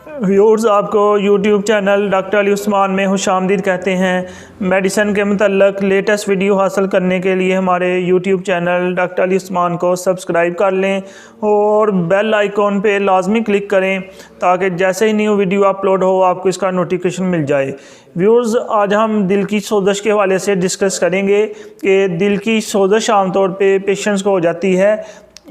Viewers, आपको YouTube channel doctor Ali Usman में खुशामदीद कहते हैं। मेडिसिन के मतलब लेटेस्ट वीडियो हासिल करने के लिए हमारे YouTube channel doctor Ali Usman को सब्सक्राइब कर लें और बेल आइकॉन पे लाजमी क्लिक करें ताकि जैसे ही न्यू वीडियो अपलोड हो आपको इसका नोटिफिकेशन मिल जाए। व्यूअर्स, आज हम दिल की सोजश के हवाले से डिस्कस करेंगे कि दिल की सोजश आमतौर पे पेशेंट्स को हो जाती है।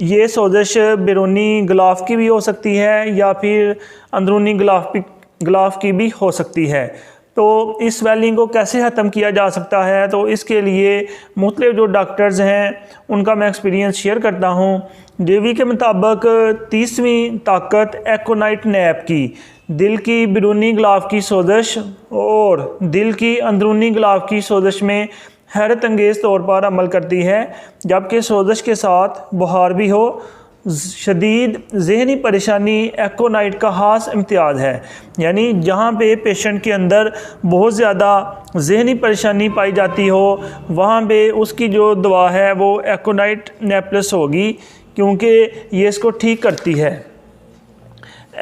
ये सोजश बैरूनी गिलाफ की भी हो सकती है या फिर अंदरूनी गिलाफ की भी हो सकती है। तो इस स्वेलिंग को कैसे ख़त्म किया जा सकता है, तो इसके लिए मुख्तलिफ जो डॉक्टर्स हैं उनका मैं एक्सपीरियंस शेयर करता हूँ। जेवी के मुताबिक 30वीं ताकत एकोनाइट नैप की दिल की बैरूनी गिलाफ की सोजश और दिल की अंदरूनी गिलाफ की सोजश में हैरत अंगेज़ तौर पर अमल करती है, जबकि सोजश के साथ बुखार भी हो। शदीद ज़हनी परेशानी एकोनाइट का ख़ास इम्तियाज़ है, यानी जहाँ पे पेशेंट के अंदर बहुत ज़्यादा ज़हनी परेशानी पाई जाती हो वहाँ पे उसकी जो दवा है वो एकोनाइट नैप प्लस होगी, क्योंकि ये इसको ठीक करती है।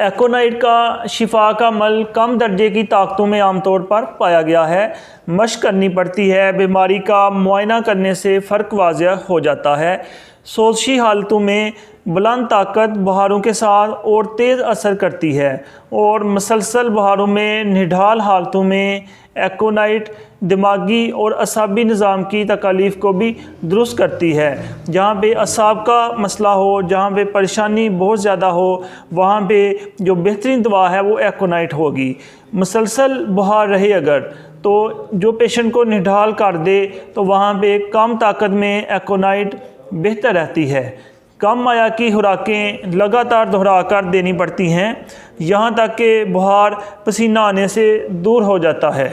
एकोनाइट का शिफा का अमल कम दर्जे की ताकतों में आमतौर पर पाया गया है। मशक करनी पड़ती है, बीमारी का मुआयना करने से फ़र्क वाज़ह हो जाता है। सोजशी हालतों में बुलंद ताकत बुखारों के साथ और तेज़ असर करती है और मुसलसल बुखारों में निढाल हालतों में एकोनाइट दिमागी और असाबी निज़ाम की तकालीफ को भी दुरुस्त करती है। जहाँ पे असाब का मसला हो, जहाँ पे परेशानी बहुत ज़्यादा हो, वहाँ पे जो बेहतरीन दवा है वो एकोनाइट होगी। मुसलसल बुखार रहे अगर तो जो पेशेंट को निढाल कर दे तो वहाँ पे कम ताकत में एकोनाइट बेहतर रहती है। कम माया की खुराकें लगातार दोहरा कर देनी पड़ती हैं, यहाँ तक कि बुखार पसीना आने से दूर हो जाता है।